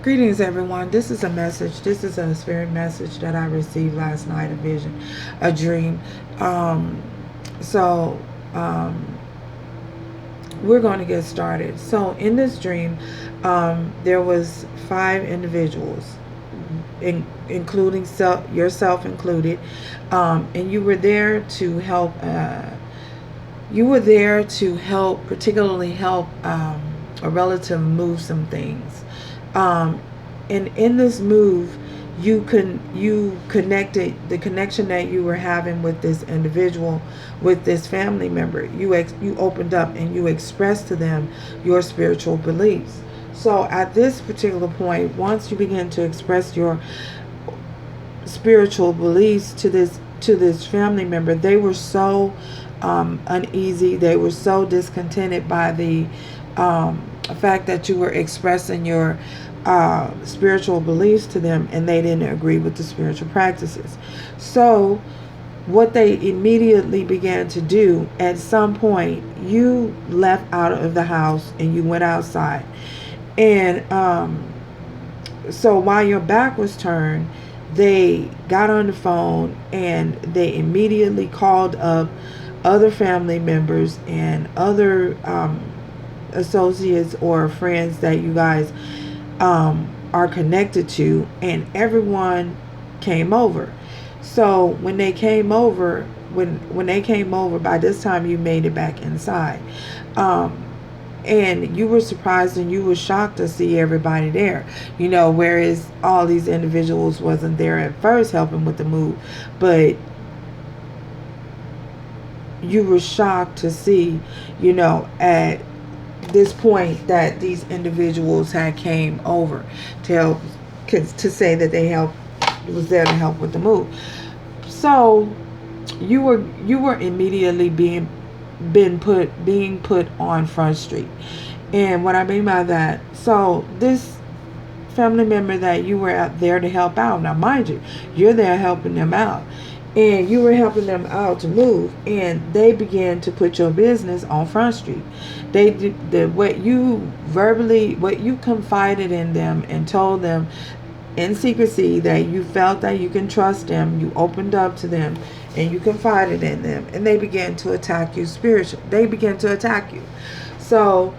Greetings, everyone. This is a message. This is a spirit message that I received last night, a vision, a dream. Um, so, um, we're going to get started. So, in this dream, there was 5 individuals, including yourself included, and you were there to help. Particularly help a relative move some things. Um, and in this move, you connected the connection that you were having with this individual, with this family member. You opened up and you expressed to them your spiritual beliefs. So at this particular point, once you begin to express your spiritual beliefs to this family member, they were so uneasy. They were so discontented by the fact that you were expressing your spiritual beliefs to them, and they didn't agree with the spiritual practices. So what they immediately began to do, at some point you left out of the house and you went outside, and so while your back was turned, they got on the phone and they immediately called up other family members and other associates or friends that you guys are connected to, and everyone came over. So when they came over, by this time you made it back inside, and you were surprised and you were shocked to see everybody there, whereas all these individuals wasn't there at first helping with the move, but you were shocked to see, at this point that these individuals had came over to help, to say that they was there to help with the move. So you were immediately being put on Front Street. And what I mean by that, so this family member that you were out there to help out, now mind you, you're there helping them out, and you were helping them out to move, and they began to put your business on Front Street. They did what you confided in them and told them in secrecy that you felt that you can trust them. You opened up to them and you confided in them, and they began to attack you spiritually. They began to attack you. So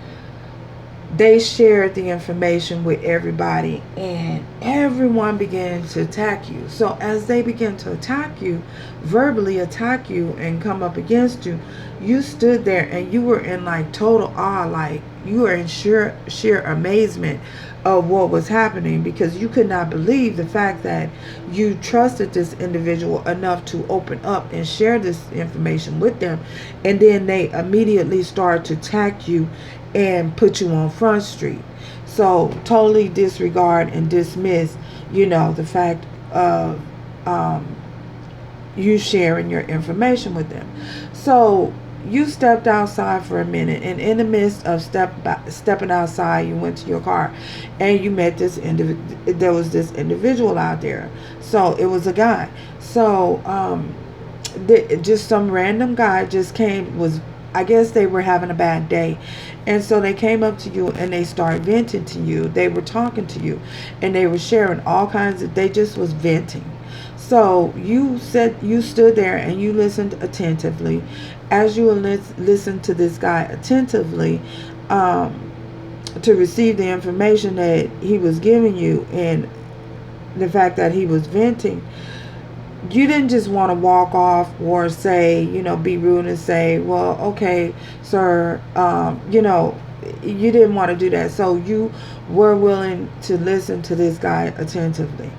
they shared the information with everybody, and everyone began to attack you. So as they began to attack you, verbally attack you and come up against you, you stood there and you were in like total awe, like you were in sheer amazement of what was happening, because you could not believe the fact that you trusted this individual enough to open up and share this information with them, and then they immediately start to attack you and put you on Front Street. So totally disregard and dismiss, the fact of you sharing your information with them. So you stepped outside for a minute, and in the midst of stepping outside, you went to your car and you met there was this individual out there. So it was a guy. So just some random guy just came, I guess they were having a bad day, and so they came up to you and they started venting to you. They were talking to you and they were sharing all kinds of, they just was venting. So you stood there and you listened attentively. As you listened to this guy attentively, to receive the information that he was giving you and the fact that he was venting, you didn't just want to walk off or say, be rude and say, well, okay, sir, you didn't want to do that. So you were willing to listen to this guy attentively.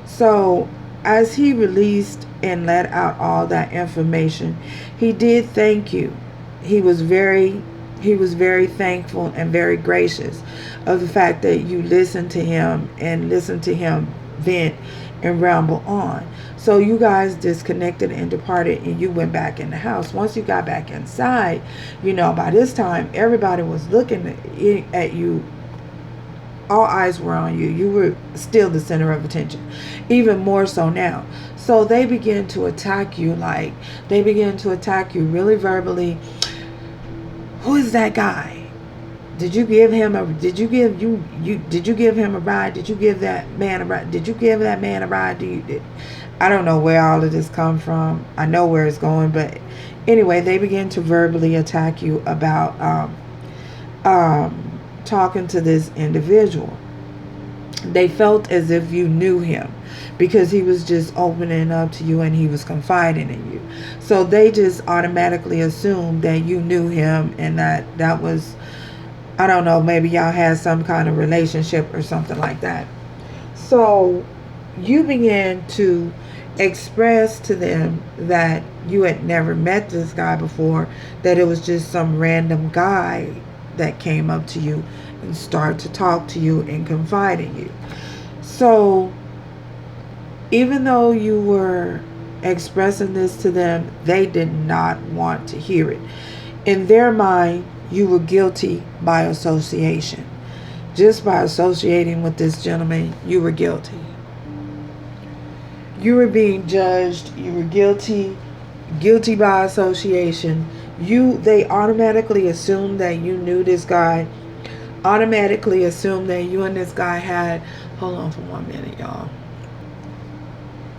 So as he released and let out all that information, he did thank you. He was very thankful and very gracious of the fact that you listened to him and listened to him vent and ramble on. So you guys disconnected and departed, and you went back in the house. Once you got back inside, by this time everybody was looking at you. All eyes were on you. You were still the center of attention, even more so now. So they began to attack you, really verbally. Who is that guy? Did you give him a? Did you give you? Did you give him a ride? Did you give that man a ride? Did you give that man a ride? I don't know where all of this come from. I know where it's going, but anyway, they begin to verbally attack you about talking to this individual. They felt as if you knew him because he was just opening up to you and he was confiding in you. So they just automatically assumed that you knew him and that was, I don't know, maybe y'all had some kind of relationship or something like that. So you began to express to them that you had never met this guy before, that it was just some random guy that came up to you and started to talk to you and confide in you. So even though you were expressing this to them, they did not want to hear it. In their mind, you were guilty by association. Just by associating with this gentleman, you were guilty. You were being judged. You were guilty by association. They automatically assumed that you knew this guy. Automatically assumed that you and this guy had. Hold on for 1 minute, y'all.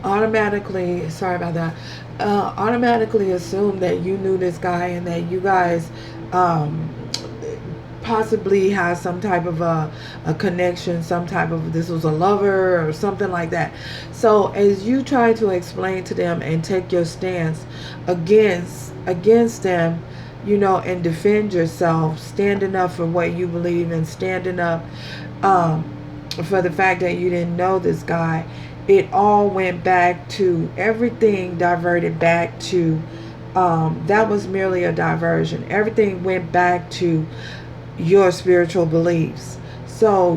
Automatically, sorry about that. Automatically assumed that you knew this guy and that you guys possibly had some type of a connection, some type of, this was a lover or something like that. So as you try to explain to them and take your stance against them, you know, and defend yourself, standing up for what you believe and standing up for the fact that you didn't know this guy, it all went back to, everything diverted back to, that was merely a diversion. Everything went back to your spiritual beliefs. So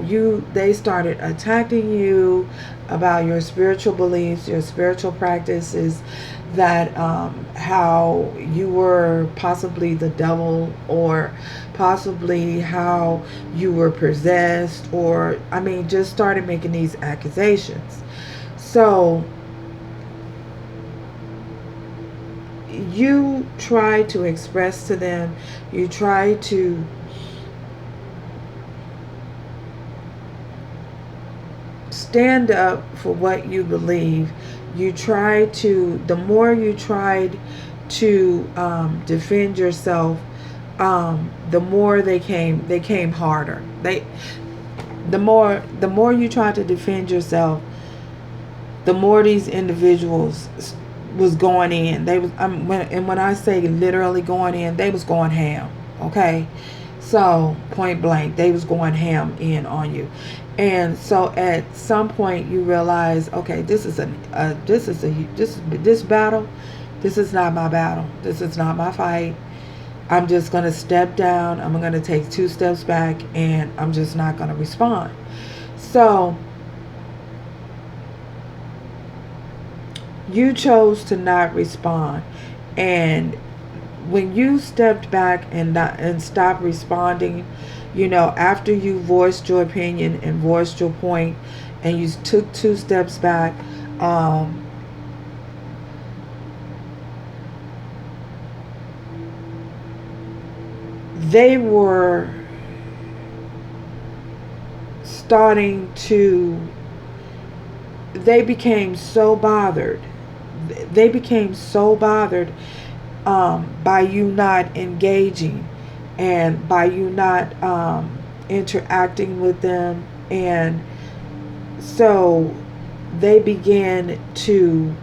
they started attacking you about your spiritual beliefs, your spiritual practices, that how you were possibly the devil, or possibly how you were possessed, or just started making these accusations. So you try to express to them, you try to stand up for what you believe. You try to, the more you tried to defend yourself, the more they came harder. The more you tried to defend yourself, the more these individuals was going in. When I say literally going in, they was going ham. Okay, so point blank, they was going ham in on you. And so at some point you realize, okay, this battle, this is not my battle. This is not my fight. I'm just going to step down. I'm going to take 2 steps back, and I'm just not going to respond. So you chose to not respond. And when you stepped back and stopped responding, you know, after you voiced your opinion and voiced your point, and you took 2 steps back, they were starting to, they became so bothered. They became so bothered by you not engaging, and by you not interacting with them. And so they began to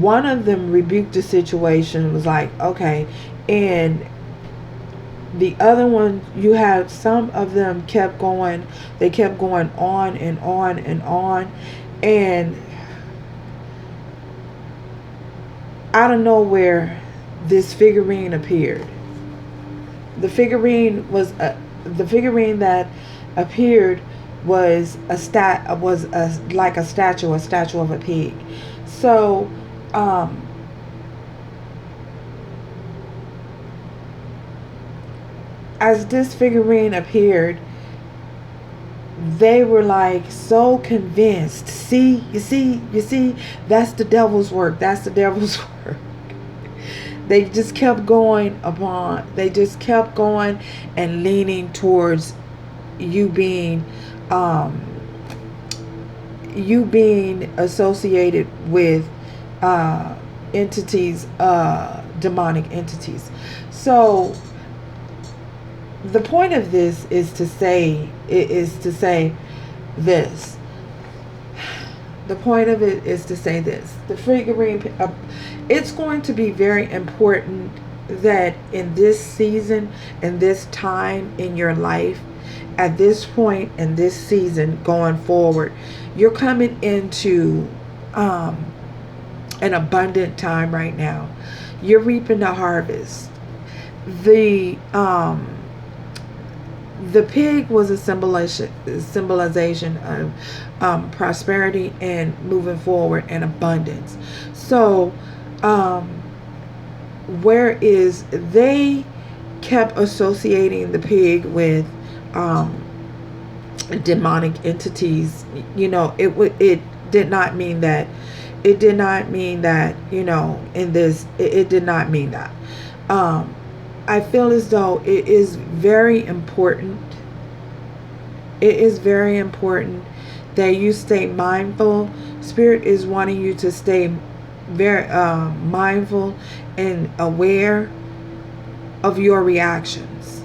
one of them rebuked the situation, was like, okay. And the other one, you had some of them kept going, they kept going on and on and on. And out of nowhere, this figurine appeared. The figurine that appeared was like a statue of a pig. So as this figurine appeared, they were like so convinced. You see, that's the devil's work. That's the devil's work. They just kept going upon, they just kept going and leaning towards you being, um, you being associated with entities, demonic entities. So the point of this is to say this. The point of it is to say this. The figurine, it's going to be very important that in this season and this time in your life, at this point in this season going forward, you're coming into an abundant time right now. You're reaping the harvest. The pig was a symbolization of prosperity and moving forward and abundance. So, whereas they kept associating the pig with demonic entities, it did not mean that. It did not mean that, in this, it did not mean that. I feel as though it is very important. It is very important that you stay mindful. Spirit is wanting you to stay very mindful and aware of your reactions.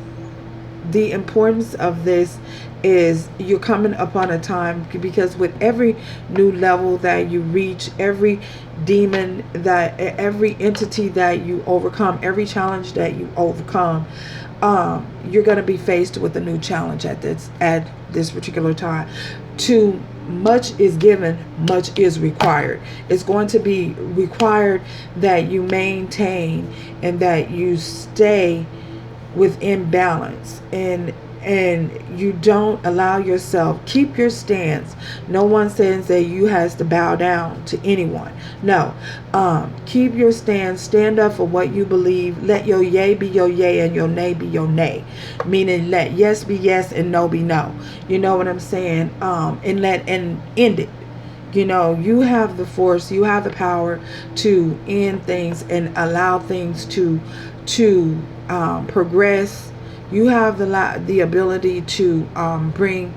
The importance of this is you're coming upon a time, because with every new level that you reach, every demon, that every entity that you overcome, every challenge that you overcome, you're going to be faced with a new challenge at this particular time. Too much is given, much is required. It's going to be required that you maintain and that you stay within balance, and you don't allow yourself, keep your stance. No one says that you has to bow down to anyone. No. Keep your stance. Stand up for what you believe. Let your yay be your yay and your nay be your nay. Meaning let yes be yes and no be no. You know what I'm saying? And end it. You have the force, you have the power to end things and allow things to progress. You have the ability to bring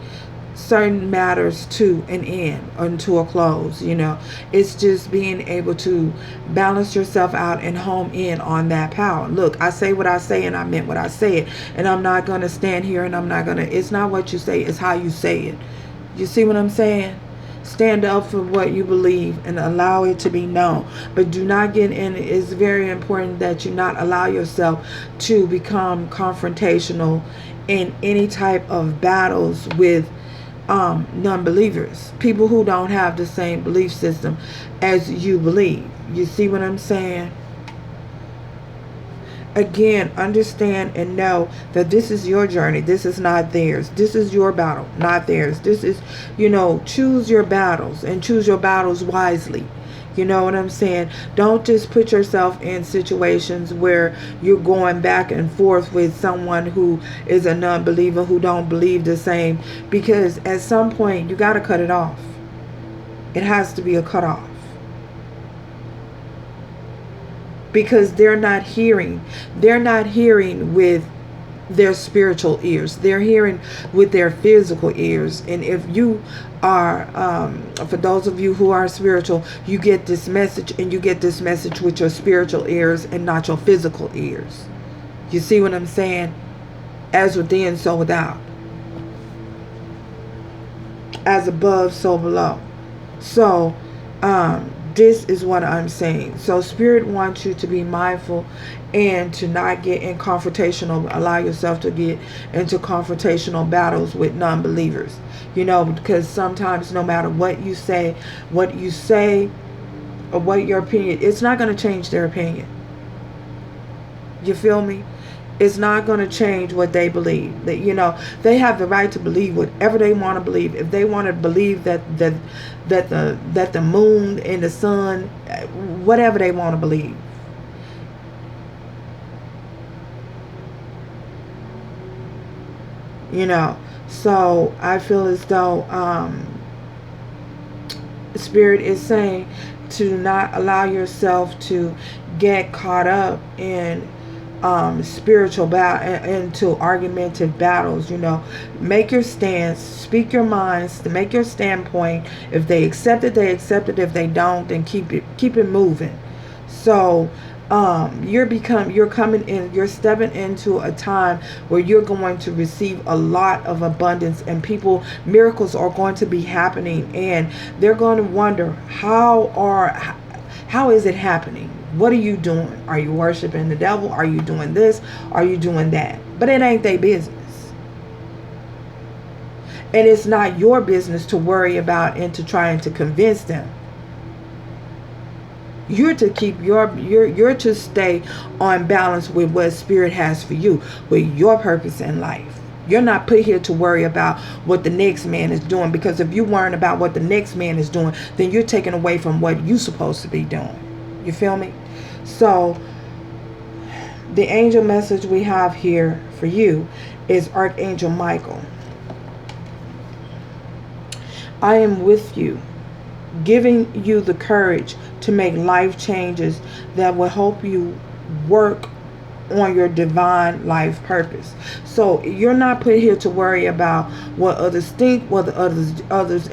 certain matters to an end or to a close. It's just being able to balance yourself out and home in on that power. Look, I say what I say and I meant what I said, and I'm not going to stand here and it's not what you say, it's how you say it. You see what I'm saying? Stand up for what you believe and allow it to be known. But do not get in. It's very important that you not allow yourself to become confrontational in any type of battles with non-believers. People who don't have the same belief system as you believe. You see what I'm saying? Again, understand and know that this is your journey. This is not theirs. This is your battle, not theirs. This is, choose your battles and choose your battles wisely. You know what I'm saying? Don't just put yourself in situations where you're going back and forth with someone who is a non-believer, who don't believe the same, because at some point you got to cut it off. It has to be a cutoff. Because they're not hearing with their spiritual ears. They're hearing with their physical ears. And if you are, for those of you who are spiritual, you get this message, and you get this message with your spiritual ears and not your physical ears. You see what I'm saying? As within, so without. As above, so below. So, this is what I'm saying. So Spirit wants you to be mindful and to not get in allow yourself to get into confrontational battles with non-believers. Because sometimes no matter what you say or what your opinion, it's not going to change their opinion. You feel me? It's not going to change what they believe. They have the right to believe whatever they want to believe. If they want to believe that the moon and the sun, whatever they want to believe. So I feel as though Spirit is saying to not allow yourself to get caught up in spiritual into argumentative battles. Make your stance, speak your minds, to make your standpoint. If they accept it, they accept it. If they don't, then keep it moving. So you're stepping into a time where you're going to receive a lot of abundance, and miracles are going to be happening, and they're going to wonder how is it happening? What are you doing? Are you worshiping the devil? Are you doing this? Are you doing that? But it ain't their business. And it's not your business to worry about and to trying to convince them. You're to keep you're to stay on balance with what Spirit has for you, with your purpose in life. You're not put here to worry about what the next man is doing, because if you worry about what the next man is doing, then you're taking away from what you're supposed to be doing. You feel me? So the angel message we have here for you is Archangel Michael. I am with you, giving you the courage to make life changes that will help you work on your divine life purpose. So you're not put here to worry about what others think, what the others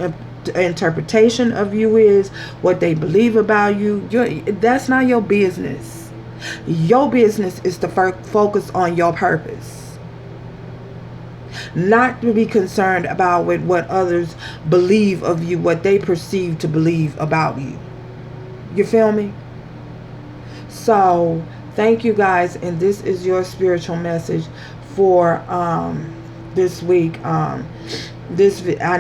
interpretation of you is, what they believe about you. That's not your business. Your business is to focus on your purpose, not to be concerned about what others believe of you, what they perceive to believe about you. You feel me? So thank you guys, and this is your spiritual message for this week. I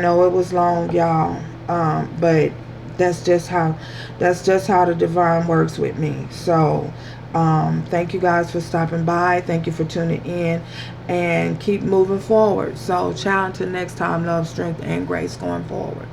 know it was long, y'all, but that's just how the divine works with me. So thank you guys for stopping by. Thank you for tuning in, and keep moving forward. So ciao, until next time. Love, strength, and grace going forward.